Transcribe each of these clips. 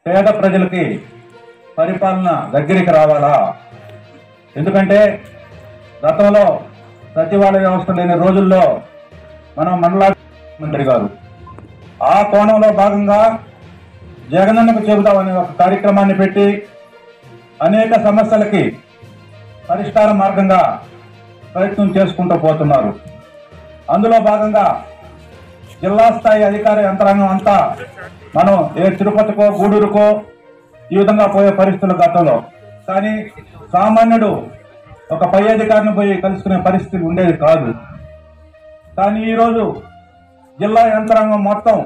పేద ప్రజలకి పరిపాలన దగ్గరికి రావాలా? ఎందుకంటే గతంలో సచివాలయ వ్యవస్థ లేని రోజుల్లో మనం మండల మంత్రి గారు ఆ కోణంలో భాగంగా జగనన్నకు చెబుతామనే ఒక కార్యక్రమాన్ని పెట్టి అనేక సమస్యలకి పరిష్కార మార్గంగా ప్రయత్నం చేసుకుంటూ పోతున్నారు. అందులో భాగంగా జిల్లా స్థాయి అధికార యంత్రాంగం అంతా మనం తిరుపతికో గూడూరుకో ఈ విధంగా పోయే పరిస్థితులు గతంలో. కానీ సామాన్యుడు ఒక పై అధికారిని పోయి కలుసుకునే పరిస్థితి ఉండేది కాదు. కానీ ఈరోజు జిల్లా యంత్రాంగం మొత్తం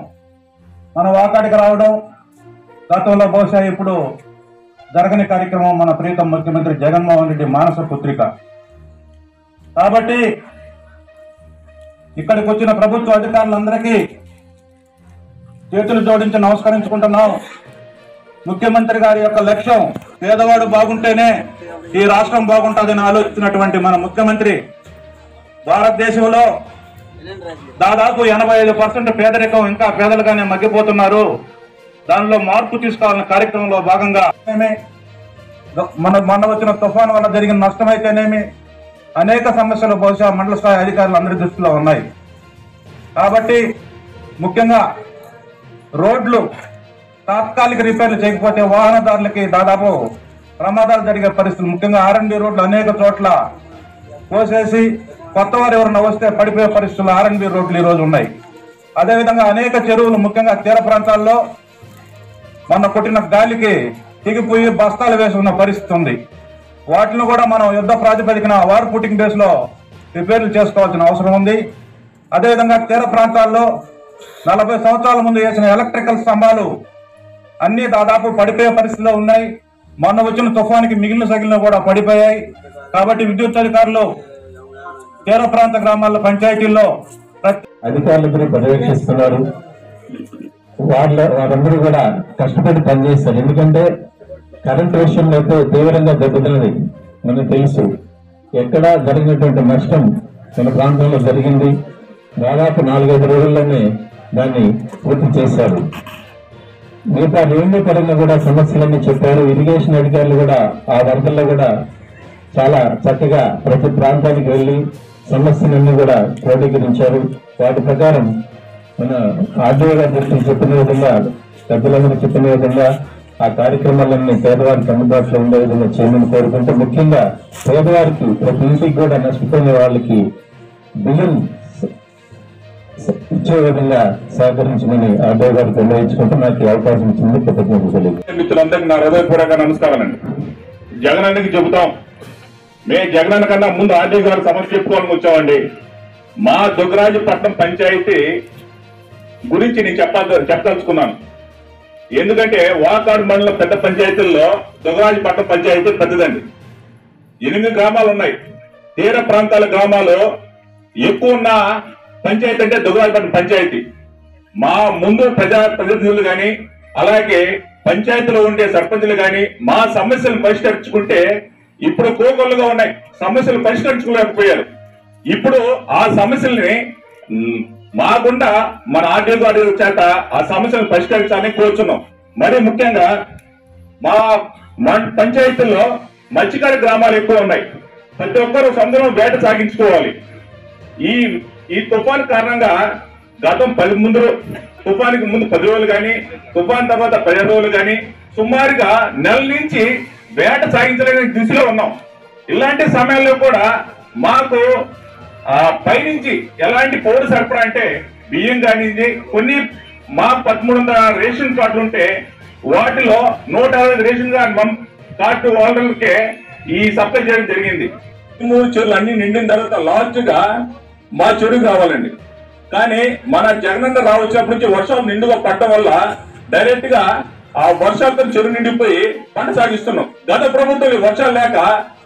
మన వాకాడికి రావడం గతంలో బహుశా ఇప్పుడు జరగని కార్యక్రమం మన ప్రీతం ముఖ్యమంత్రి జగన్మోహన్ రెడ్డి మానస పుత్రిక. కాబట్టి ఇక్కడికి వచ్చిన ప్రభుత్వ అధికారులందరికీ చేతులు జోడించి నమస్కరించుకుంటున్నాం. ముఖ్యమంత్రి గారి యొక్క లక్ష్యం పేదవాడు బాగుంటేనే ఈ రాష్ట్రం బాగుంటుందని ఆలోచించినటువంటి మన ముఖ్యమంత్రి భారతదేశంలో దాదాపు 85% పేదరికం ఇంకా పేదలుగానే మగ్గిపోతున్నారు. దానిలో మార్పు తీసుకోవాలన్న కార్యక్రమంలో భాగంగా మొన్న వచ్చిన తుఫాను వల్ల జరిగిన నష్టమైతేనేమి అనేక సమస్యలు బహుశా మండల స్థాయి అధికారులు అందరి దృష్టిలో ఉన్నాయి. కాబట్టి ముఖ్యంగా రోడ్లు తాత్కాలిక రిపేర్లు చేయకపోతే వాహనదారులకి దాదాపు ప్రమాదాలు జరిగే పరిస్థితులు, ముఖ్యంగా R&B రోడ్లు అనేక చోట్ల కోసేసి కొత్త వారు ఎవరైనా వస్తే పడిపోయే పరిస్థితులు R&B రోడ్లు ఈరోజు ఉన్నాయి. అదేవిధంగా అనేక చెరువులు ముఖ్యంగా తీర ప్రాంతాల్లో మొన్న కొట్టిన గాలికి తెగిపోయి బస్తాలు వేసి ఉన్న పరిస్థితి ఉంది. వాటిని కూడా మనం యుద్ధ ప్రాతిపదికన వార్ పుట్టింగ్ బేస్ లో రిపేర్లు చేసుకోవాల్సిన అవసరం ఉంది. అదేవిధంగా తీర ప్రాంతాల్లో 40 సంవత్సరాల ముందు వేసిన ఎలక్ట్రికల్ స్తంభాలు అన్ని దాదాపు పడిపోయే పరిస్థితిలో ఉన్నాయి. మొన్న వచ్చిన తుఫానికి మిగిలిన కూడా పడిపోయాయి. కాబట్టి విద్యుత్ అధికారులు తీర ప్రాంత గ్రామాల్లో పంచాయతీల్లో అధికారులందరూ పర్యవేక్షిస్తున్నారు. వారందరూ కూడా కష్టపడి పనిచేస్తారు. ఎందుకంటే కరెంట్ విషయంలో అయితే తీవ్రంగా దెబ్బతిన్నది మనకు తెలుసు. ఎక్కడ జరిగినటువంటి నష్టం మన ప్రాంతంలో జరిగింది. దాదాపు 4-5 రోజుల్లోనే దాన్ని పూర్తి చేశారు. మిగతా రెవెన్యూ పరంగా కూడా సమస్యలన్నీ చెప్పారు. ఇరిగేషన్ అధికారులు కూడా ఆ వరదల్లో కూడా చాలా చక్కగా ప్రతి ప్రాంతానికి వెళ్లి సమస్యలన్నీ కూడా క్రోడీకరించారు. వాటి ప్రకారం మన ఆర్డీఓ గారు చెప్పిన విధంగా, పెద్దలందరూ చెప్పిన విధంగా ఆ కార్యక్రమాలన్నీ పేదవారికి అందుబాటులో ఉండే విధంగా చేయమని కోరుకుంటూ, ముఖ్యంగా పేదవారికి ప్రతి ఇంటికి కూడా నష్టపోయిన వాళ్ళకి బిల్లులు ఇచ్చే విధంగా సహకరించమని ఆర్డీఓ గారికి నిర్ణయించుకుంటూ నాకు అవకాశం ఇచ్చింది. కృతజ్ఞతలు. మిత్రులందరికీ నా హృదయపూర్వక నమస్కారాలండి. జగనన్నకి చెబుతాం. మేము జగనన్న కన్నా ముందు ఆర్డీఓ గారు సమస్య చెప్పుకోవాలని వచ్చామండి. మా దుగ్గరాజపట్నం పంచాయతీ గురించి నేను చెప్పదలుచుకున్నాను. ఎందుకంటే వాకాడు మండలం పెద్ద పంచాయతీల్లో దుగ్గరాజపట్నం పంచాయతీ పెద్దదండి. 8 గ్రామాలు ఉన్నాయి. తీర ప్రాంతాల గ్రామాలు ఎక్కువ ఉన్న పంచాయతీ అంటే దుగ్గరాజపట్నం పంచాయతీ. మా ముందు ప్రజాప్రతినిధులు కానీ అలాగే పంచాయతీలో ఉండే సర్పంచులు కానీ మా సమస్యలు పరిష్కరించుకుంటే ఇప్పుడు కోకొల్లుగా ఉన్నాయి. సమస్యలు పరిష్కరించుకోలేకపోయారు. ఇప్పుడు ఆ సమస్యల్ని మాకుండా మన ఆర్డీఓ గారి చేత ఆ సమస్యలను పరిష్కరించాలని కోరుచున్నాం. మరి ముఖ్యంగా మా పంచాయతీల్లో మత్స్యకార గ్రామాలు ఎక్కువ ఉన్నాయి. ప్రతి ఒక్కరూ సముద్రం వేట సాగించుకోవాలి. ఈ తుఫాను కారణంగా తుఫానికి ముందు 10 రోజులు కానీ తుఫాన్ తర్వాత 15 రోజులు కానీ సుమారుగా నెల నుంచి వేట సాగించలేని దిశలో ఉన్నాం. ఇలాంటి సమయంలో కూడా మాకు పైనుంచి ఎలాంటి పౌర సరఫరా అంటే బియ్యం కానించి కొన్ని మా 1300 రేషన్ కార్డులు ఉంటే వాటిలో 160 రేషన్ కార్డు హోల్డర్లకే ఈ సప్లై చేయడం జరిగింది. 3 చెరువులు అన్ని నిండిన తర్వాత లాస్ట్ గా మా చెరువుకి రావాలండి. కానీ మన జగనన్న వచ్చినప్పటి నుంచి వర్షాలు నిండుగా పడటం వల్ల డైరెక్ట్ గా ఆ వర్షాలతో చెరువు నిండిపోయి పంట సాగిస్తున్నాం. గత ప్రభుత్వం వర్షాలు లేక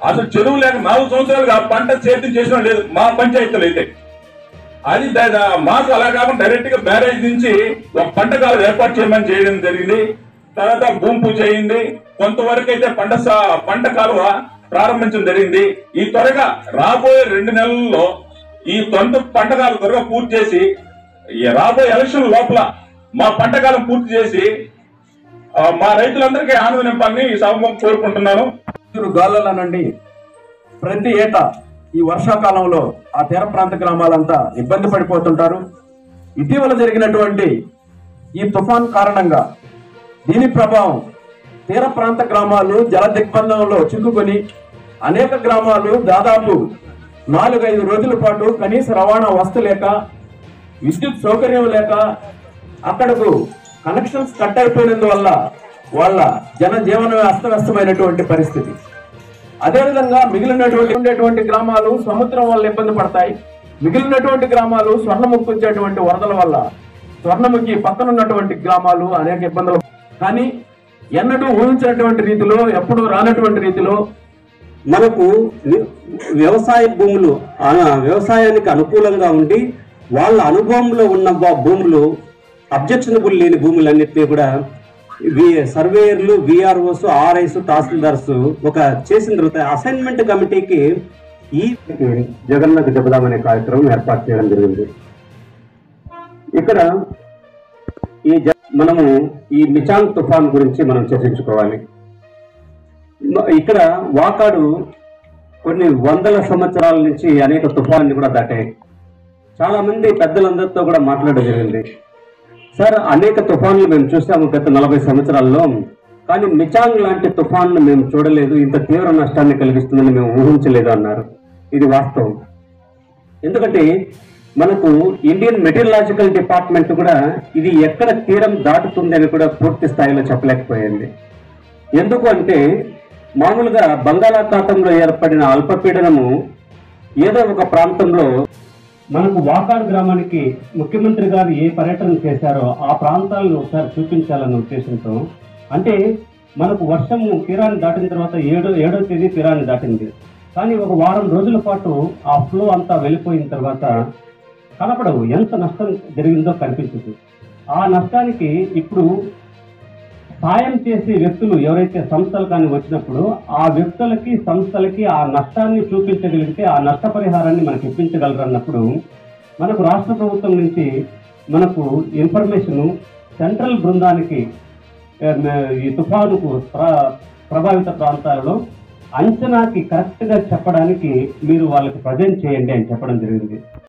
అసలు చెరువు లేక 4 సంవత్సరాలుగా పంట సేద్యం చేసిన లేదు మా పంచాయతీలు అయితే. అది మాకు అలా కాకుండా డైరెక్ట్ గా బ్యారేజ్ నుంచి ఒక పంట కాలం ఏర్పాటు చేయడం జరిగింది. తర్వాత భూమి పూజ అయింది. కొంతవరకు అయితే పంట కాలువ ప్రారంభించడం జరిగింది. ఈ త్వరగా రాబోయే 2 నెలల్లో ఈ పంట కాలం త్వరగా పూర్తి చేసి రాబోయే ఎలక్షన్ లోపల మా పంట కాలం పూర్తి చేసి మా రైతులందరికీ ఆనంద నింపాలని ఈ సభ కోరుకుంటున్నాను. గాలుల నుండి ప్రతి ఏటా ఈ వర్షాకాలంలో ఆ తీర ప్రాంత గ్రామాలంతా ఇబ్బంది పడిపోతుంటారు. ఇటీవల జరిగినటువంటి ఈ తుఫాన్ కారణంగా దీని ప్రభావం తీర ప్రాంత గ్రామాలు జల దిగ్బంధంలో చిక్కుకొని అనేక గ్రామాలు దాదాపు 4-5 రోజుల పాటు కనీస రవాణా వస్తు లేక, విద్యుత్ సౌకర్యం లేక, అక్కడకు కనెక్షన్స్ కట్ అయిపోయినందువల్ల వాళ్ళ జనజీవనం అస్తవ్యస్తమైనటువంటి పరిస్థితి. అదేవిధంగా మిగిలినటువంటి గ్రామాలు సముద్రం వల్ల ఇబ్బంది పడతాయి. మిగిలినటువంటి గ్రామాలు స్వర్ణముఖి వచ్చేటువంటి వరదల వల్ల, స్వర్ణముఖి పక్కన ఉన్నటువంటి గ్రామాలు అనేక ఇబ్బందులు. కానీ ఎన్నడూ ఊహించినటువంటి రీతిలో, ఎప్పుడూ రానటువంటి రీతిలో మనకు వ్యవసాయ భూములు వ్యవసాయానికి అనుకూలంగా ఉండి వాళ్ళ అనుభవంలో ఉన్న భూములు, అబ్జెక్షనబుల్ లేని భూములన్నింటినీ కూడా సర్వేయర్లు, విఆర్ఓస్, ఆర్ఐస్, తహసీల్దార్స్ ఒక చేసిన తర్వాత అసైన్మెంట్ కమిటీకి ఈ జగన్లకు చెబుదామనే కార్యక్రమం ఏర్పాటు చేయడం జరిగింది. ఇక్కడ మనము ఈ మిచాంగ్ తుఫాన్ గురించి మనం చర్చించుకోవాలి. ఇక్కడ వాకాడు కొన్ని వందల సంవత్సరాల నుంచి అనేక తుఫాన్లు కూడా దాటాయి. చాలా మంది పెద్దలందరితో కూడా మాట్లాడడం జరిగింది. సార్, అనేక తుఫాన్లు మేము చూసాము గత 40 సంవత్సరాల్లో, కానీ మిచాంగ్ లాంటి తుఫాన్ను మేము చూడలేదు, ఇంత తీవ్ర నష్టాన్ని కలిగిస్తుందని మేము ఊహించలేదు అన్నారు. ఇది వాస్తవం. ఎందుకంటే మనకు ఇండియన్ మెటీరియలాజికల్ డిపార్ట్మెంట్ కూడా ఇది ఎక్కడ తీరం దాటుతుంది అని కూడా పూర్తి స్థాయిలో చెప్పలేకపోయింది. ఎందుకు అంటే మామూలుగా బంగాళాఖాతంలో ఏర్పడిన అల్పపీడనము ఏదో ఒక ప్రాంతంలో మనకు వాకాడు గ్రామానికి ముఖ్యమంత్రి గారు ఏ పర్యటన చేశారో ఆ ప్రాంతాలను ఒకసారి చూపించాలన్న ఉద్దేశంతో, అంటే మనకు వర్షము తీరాన్ని దాటిన తర్వాత 7వ తేదీ తీరాన్ని దాటింది. కానీ ఒక వారం రోజుల పాటు ఆ ఫ్లో అంతా వెళ్ళిపోయిన తర్వాత కనపడవు, ఎంత నష్టం జరిగిందో కనిపించదు. ఆ నష్టానికి ఇప్పుడు సాయం చేసే వ్యక్తులు ఎవరైతే సంస్థలు కానీ వచ్చినప్పుడు ఆ వ్యక్తులకి, సంస్థలకి ఆ నష్టాన్ని చూపించగలిగితే ఆ నష్టపరిహారాన్ని మనకు ఇప్పించగలరు అన్నప్పుడు మనకు రాష్ట్ర ప్రభుత్వం నుంచి మనకు ఇన్ఫర్మేషను సెంట్రల్ బృందానికి ఈ తుఫానుకు ప్రభావిత ప్రాంతాలలో అంచనాకి కరెక్ట్గా చెప్పడానికి మీరు వాళ్ళకి ప్రజెంట్ చేయండి అని చెప్పడం జరిగింది.